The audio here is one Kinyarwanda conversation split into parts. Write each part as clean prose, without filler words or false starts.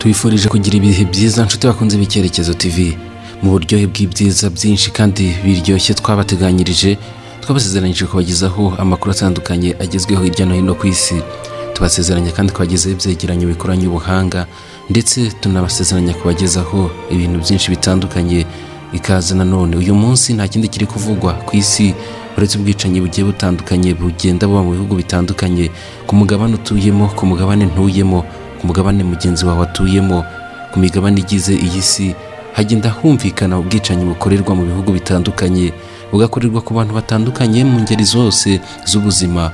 Twifurije kugira ibihe byiza nshuti bakunze b'Icyerekezo TV mu buryohe bw'ibyiza byinshi kandi biryoshye twabateganyirije. Twabasezeranyije kubagezaho amakuru atandukanye agezweho hirya no hino ku isi. Tubasezeranya kandi kubagezaho ibyegeranyo bikoranye ubuhanga, ndetse tunabasezeranya kubagezaho ibintu byinshi bitandukanye. Ikaze nanone uyu munsi nta kindi kiri kuvugwa ku isi uretse ubwicanyi bugiye butandukanye bugenda buba mu bihugu bitandukanye, ku mugabane utuyemo, ku mugabane ntuyemo, ku mugabane mugenzi wawe atuyemo, ku migabane igize iyi si hagenda humvikana ubwicanyi bukorerwa mu bihugu bitandukanye, bugakorerwa ku bantu batandukanye mu ngeri zose z'ubuzima.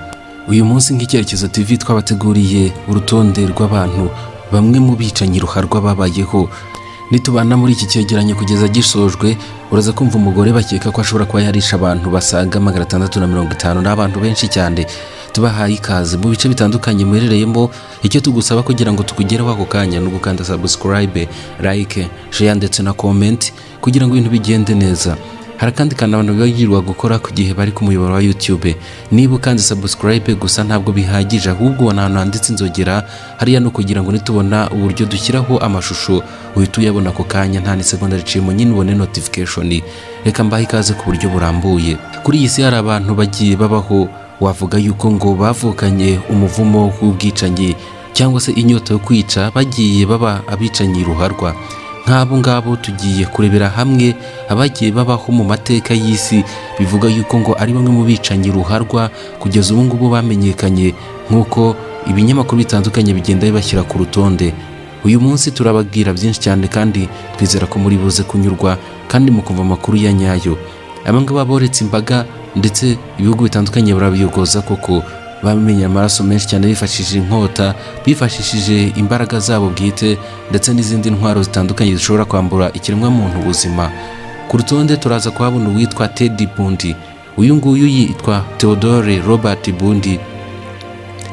Uyu munsi nk'Icyerekezo TV twabateguriye urutonde rw'abantu bamwe mu bicanyi ruharwa babayeho. Nitubana muri iki cyegeranyo kugeza gisojwe, uraza kumva umugore bakeka ko ashobora kuba yarisha abantu basaga 650 n'abantu benshi cyane. Tubahaye ikaze mu bice bitandukanye muherereyemo. Icyo tugusaba kugira ngo tukugereho ako kanya no gukanda subscribe, like, share ndetse na comment kugira ngo ibintu bigende neza. Hari kandi abantu bagirwa gukora ku gihe bari ku muyoboro wa YouTube. Niba kandi subscribe gusa ntabwo bihagije, ahubwo ahantu handitse inzogera hariya no kugira ngo nitubona uburyo dushyiraho amashusho uhita uyabona ako kanya nta ni seconda ricimo, nyine ubone notification. Reka mbahe ikaze ku buryo burambuye. Kuri iyi si hari abantu bagiye babaho wavuga yuko ngo bavukanye umuvumo w'ubwicanyi cyangwa se inyota yo kwica, bagiye baba abicanyi ruharwa. Nk'abo ngabo tugiye kurebera hamwe abagiye babaho mu mateka y'isi, bivuga yuko ngo ari bamwe mu bicanyi ruharwa kugeza ubu ngubu bamenyekanye, nk'uko ibinyamakuru bitandukanye bigenda bibashyira ku rutonde. Uyu munsi turababwira byinshi cyane kandi twizera ko muri buze kunyurwa kandi mukumva amakuru ya nyayo. Aba ngaba boretse imbaga ndetse ibihugu bitandukanye barabiyogoza koko, bamenye amaraso menshi cyane bifashishije inkota, bifashishije imbaraga zabo bwite ndetse n'izindi ntwaro zitandukanye zishobora kwambura ikiremwa muntu ubuzima. Ku rutonde turaza kuhabona uwitwa Ted Bundy. Uyu nguyu yitwa Theodore Robert Bundy,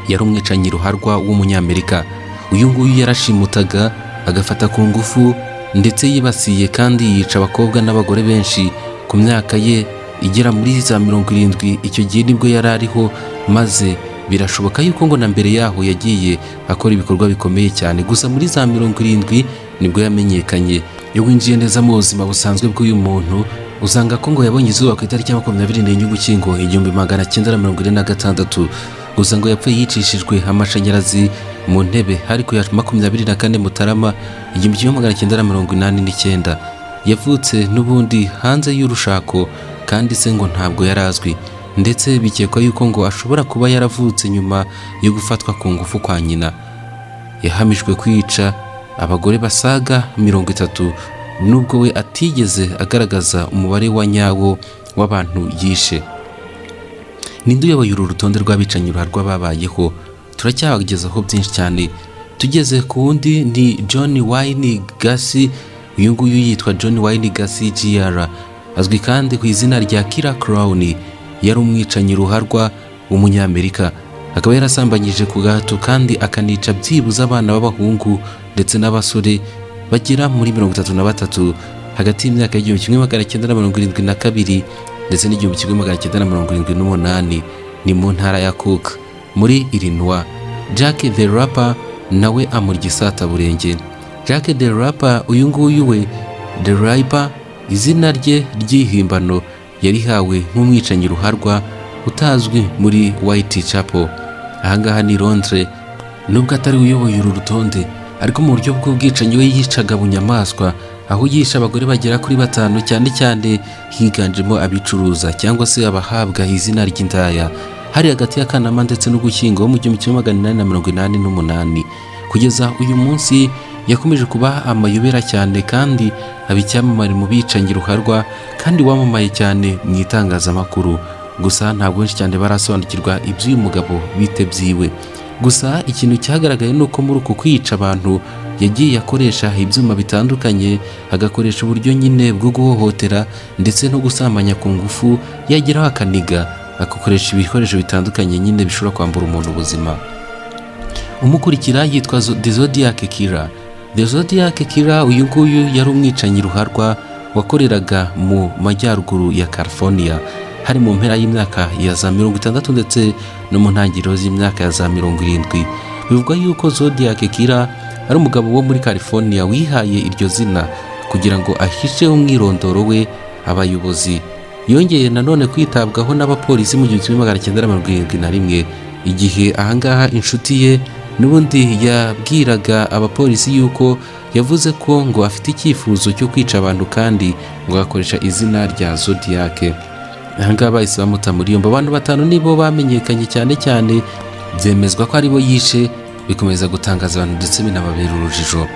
yari umwicanyi ruharwa w'umunyamerika. Uyu nguyu yarashimutaga, agafata ku ngufu ndetse yibasiye kandi yica abakobwa n'abagore benshi ku myaka ye igera muri za 70. Icyo gihe nibwo yari ariho, maze birashoboka yuko ngo na mbere yaho yagiye akora ibikorwa bikomeye cyane, gusa muri za 70 nibwo yamenyekanye. Iyo winjiye neza mu buzima busanzwe bw'uyu muntu usanga ko ngo yabonye izuba ku itariki ya 24 Ugushyingo 1946, gusa ngo yapfuye yicishijwe amashanyarazi mu ntebe hari ku ya 24 Mutarama 1989. Yavutse n'ubundi hanze y'urushako kandi se ngo ntabwo yarazwi, ndetse bikekwa yuko ngo ashobora kuba yaravutse nyuma yo gufatwa ku ngufu kwa nyina. Yahamijwe kwica abagore basaga 30, nubwo we atigeze agaragaza umubare wa nyawo w'abantu yishe. Ninde uyoboye uru rutonde rw'abicanyi ruharwa babayeho? Turacyabagezaho byinshi cyane. Tugeze ku wundi ni John Wayne Gacy. Uyu nguyu yitwa John Wayne Gacy Jr., azwi kandi ku izina rya Killer Clown. Yari umwicanyi ruharwa w'umunyamerika, akaba yarasambanyije ku gahato kandi akanica byibuze abana b'abahungu ndetse n'abasore bagera muri 33 hagati y'imyaka y'1972 ndetse n'1978. ni mu ntara ya Cook muri Illinois. Jack the Rapper nawe amurya isataburenge. Jack the Rapper, uyu nguyu we The Rapper, izina rye ry'ihimbano yarihawe nk'umwicanyi ruharwa utazwi muri Whitechapel, ahangaha ni Londres. Nubwo atari uyoboye uru rutonde, ariko mu buryo bw'ubwicanyi we yicaga bunyamaswa, aho yisha abagore bagera kuri 5, cyane cyane higanjemo abicuruza cyangwa se abahabwa izina ry'indaya. Hari hagati ya Kanama ndetse n'Ugushyingo mu 1888. Kugeza uyu munsi yakomeje kuba amayobera cyane kandi abicyamamare mu bicanyi ruharwa, kandi wamamaye cyane mu itangazamakuru. Gusa ntabwo benshi cyane barasobanukirwa iby'uyu mugabo bite byiwe. Gusa ikintu cyagaragaye nuko muri uku kwica abantu yagiye akoresha ibyuma bitandukanye, agakoresha uburyo nyine bwo guhohotera ndetse no gusambanya ku ngufu, yageraho akaniga, agakoresha ibikoresho bitandukanye nyine bishobora kwambura umuntu ubuzima. Umukurikira yitwa The Zodiac Killer. The Zodiac Killer, uyu nguyu yari umwicanyi ruharwa wakoreraga mu majyaruguru ya California hari mu mpera y'imyaka ya za 60 ndetse no mu ntangiriro z'imyaka ya za 70. Bivugwa yuko Zodiac Killer ari umugabo wo muri California wihaye iryo zina kugira ngo ahishe umwirondoro we abayobozi. Yongeye nanone kwitabwaho n'abapolisi mu 1971 igihe ahangaha inshuti ye n'ubundi yabwiraga abapolisi yuko yavuze ko ngo afite icyifuzo cyo kwica abantu kandi ngo akoresha izina rya Zodiac. Ahangaha bahise bamuta muri yombi. Abantu batanu nibo bamenyekanye cyane byemezwa ko aribo yishe, bikomeza gutangaza abantu ndetse binababera urujijo.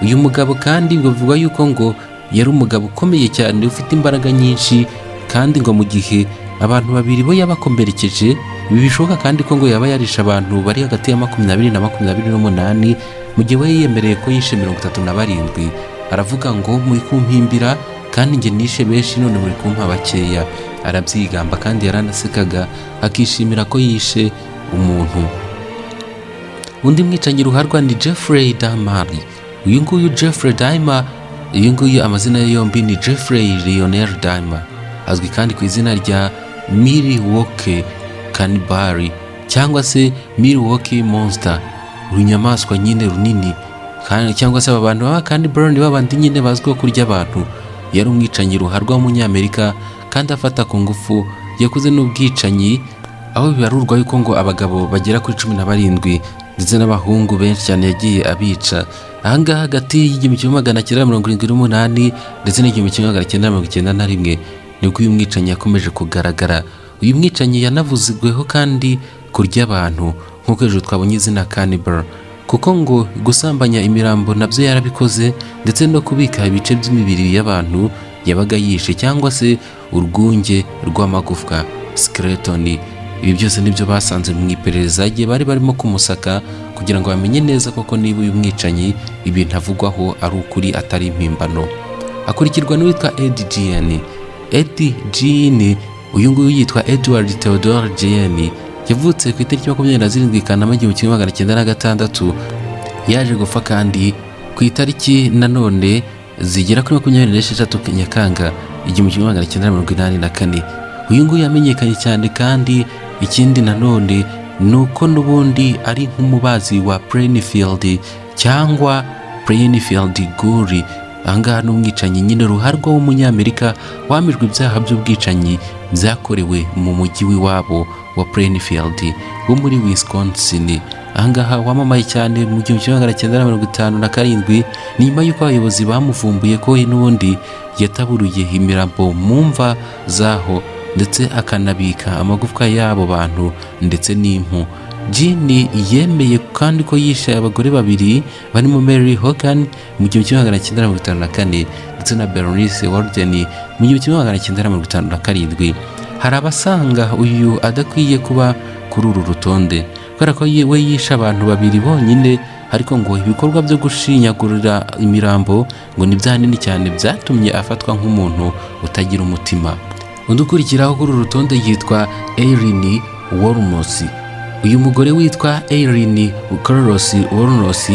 Uyu mugabo kandi ngo bivugwa yuko ngo yari umugabo ukomeye cyane ufite imbaraga nyinshi, kandi ngo mu gihe abantu babiri bo yabakomerekeje, ibi bishoboka kandi ko ngo yaba yarisha abantu bari hagati ya 20 na 28 mu gihe we yemereye ko yishe 37. Aravuga ngo muri kumpimbira kandi nge nishe benshi none muri kumpa bakeya. Arabyigamba kandi yaranasekaga akishimira ko yishe umuntu. Undi mwicanyi ruharwa ni Jeffrey Dahmer. Uyu nguyu Jeffrey Dahmer, uyu nguyu amazina ye yombi ni Jeffrey Lionel Dahmer, azwi kandi ku izina rya Milwaukee Cannibal cyangwa se Milwaukee Monster, urunyamaswa nyine runini cyangwa se abantu baba cannibal babandi nyine bazwiho kurya abantu. Yari umwicanyi ruharwa w'umunyamerika kandi afata ku ngufu. Yakoze n'ubwicanyi aho bibarurwa yuko ngo abagabo bagera kuri 17 ndetse n'abahungu benshi cyane yagiye abica. Ahangaha hagati y'1978 ndetse n'1991 nibwo uyu mwicanyi yakomeje kugaragara. Uyu mwicanyi yanavuzweho kandi kurya abantu nk'uko ejo twabonye izina cannibal, kuko ngo gusambanya imirambo nabyo yarabikoze ndetse no kubika ibice by'imibiri y'abantu yabaga yishe cyangwa se urwunge rw'amagufwa skeleton. Ibi byose nibyo basanze mu iperereza igihe bari barimo kumusaka kugira ngo bamenye neza koko niba uyu mwicanyi ibintu avugwaho ari ukuri atari impimbano. Akurikirwa n'uwitwa Eddie Gein. Eddie Gein uyu nguyu yitwa Edward Theodore Gein, yavutse ku itariki 27 Kanama 1996. Yaje gupfa kandi ku itariki nanone zigera kuri 26 Nyakanga 1984. Uyu nguyu yamenyekanye cyane kandi ikindi nanone nuko nubundi ari nk'umubazi wa Plainfield cyangwa Plainfield Guri. Ahangaha n'umwicanyi nyine ruharwa w'umunyamerika wamijwe ibyaha by'ubwicanyi byakorewe mu mujyi w'iwabo wa Plainfield wo muri Wisconsin. Ahangaha wamamaye cyane mu 1957 nyuma y'uko abayobozi bamuvumbuye ko n'ubundi yataburuye imirambo mu mva zaho ndetse akanabika amagufwa y'abo bantu ndetse n'impu. Gein yemeye kandi ko yishe abagore babiri barimo Mary Hogan mu 1954 ndetse na Bernice Warden mu 1957. Hari abasanga uyu adakwiye kuba kuri uru rutonde kubera ko we yishe abantu babiri bonyine, ariko ngo ibikorwa byo gushinyagurira imirambo ngo ni byanini cyane byatumye afatwa nk'umuntu utagira umutima. Undi ukurikiraho kuri uru rutonde yitwa Eileen Wuornos. Uyu mugore witwa Eileen Wuornos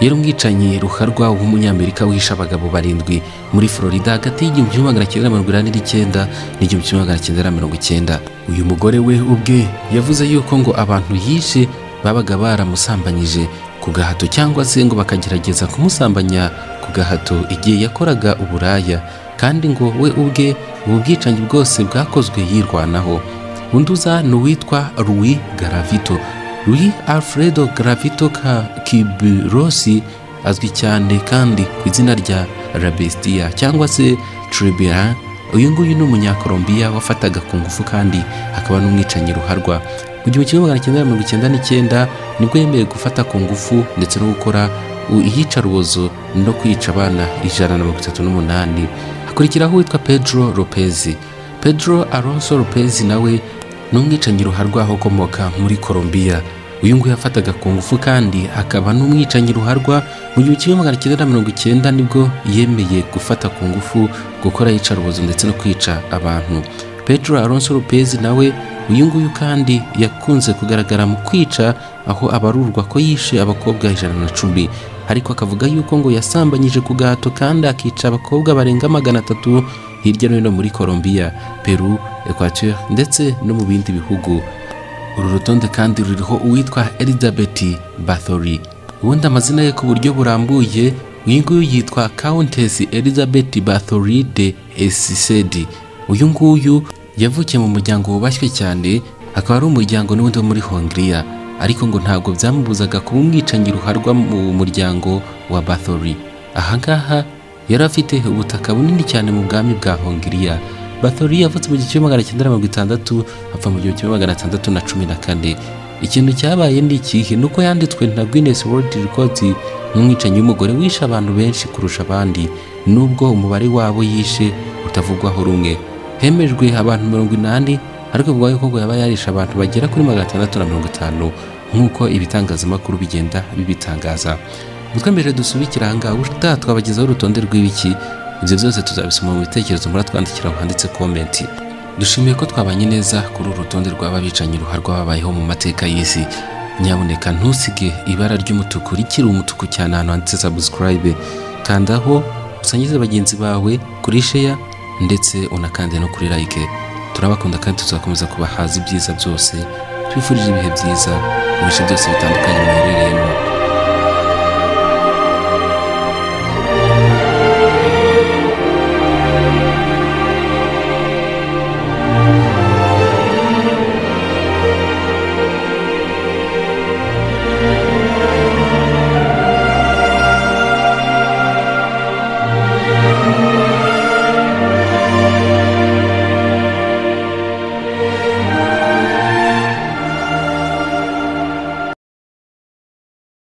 yari umwicanyi ruharwa w'umunyamerika wishe abagabo 7 muri Florida hagati y'1989 n'1990. Uyu mugore we ubwe yavuze yuko ngo abantu yishe babaga baramusambanyije ku gahato cyangwa se ngo bakagerageza kumusambanya ku gahato igihe yakoraga uburaya, kandi ngo we ubwe ubu bwicanyi bwose bwakozwe yirwanaho. Undi uza ni uwitwa Louis Garavito. Louis Alfredo Garavito Kiburosi azwi cyane kandi ku izina rya La Bestia cyangwa se Tribia. Uyu nguyu ni umunyakolombiya wafataga ku ngufu kandi akaba n'umwicanyi ruharwa. Mu 1999 nibwo yemeye gufata ku ngufu ndetse no gukora iyicarubozo no kwica abana 138. Hakurikiraho uwitwa Pedro Lopez. Pedro Alonso Lopez nawe n'umwicanyi ruharwa ukomoka muri Colombia. Uyu nguyu yafataga ku ngufu kandi akaba n'umwicanyi ruharwa. Mu 1990 nibwo yemeye gufata ku ngufu, gukora iyicarubozo ndetse no kwica abantu. Pedro Alonso Lopez nawe uyu nguyu kandi yakunze kugaragara mu kwica, aho abarurwa ko yishe abakobwa 110, ariko akavuga yuko ngo yasambanyije ku gahato kandi akica abakobwa barenga 300 hirya no hino muri Colombia, Peru, Equateur ndetse no mu bindi bihugu. Uru rutonde kandi ruriho uwitwa Elizabeth Bathory. ubundi amazina ye ku buryo burambuye uyu nguyu yitwa Countess Elizabeth Bathory de Esisedi. uyu nguyu yavukiye mu muryango wubashywe cyane, akaba ari umuryango n'ubundi wo muri Hongiriya, ariko ngo ntabwo byamubuzaga kuba umwicanyi ruharwa mu muryango wa Bathory. Ahangaha yari afite ubutaka bunini cyane mu bwami bwa Hongiriya. Bathory yavutse mu 1960 apfa mu 1614. Ikintu cyabaye ni ikihe? Nuko yanditswe na Guinness World Records nk'umwicanyi w'umugore wishe abantu benshi kurusha abandi, nubwo umubare wabo yishe utavugwaho rumwe. Hemejwe abantu 80, ariko bivugwa yuko ngo yaba yarisha abantu bagera kuri 650 nk'uko ibitangazamakuru bigenda bibitangaza. Mbere dusubikira ahangaha ubutaha twabagezaho urutonde rw'ibiki. Ibyo byose tuzabisoma mu bitekerezo muratwandikira handitse comment. Dushimiye ko twabanye neza kuri uru rutonde rw'ababicanyi ruharwa babayeho mu mateka y'isi. Nyabuneka ntusige ibara ry'umutuku rikiri umutuku cyane ahantu handitse subscribe, kandaho usangize bagenzi bawe kuri share ndetse unakande no kuri like. Turabakunda kandi tuzakomeza kubahaza ibyiza byose. Twifurije ibihe byiza mu bice byose bitandukanye muherereyemo.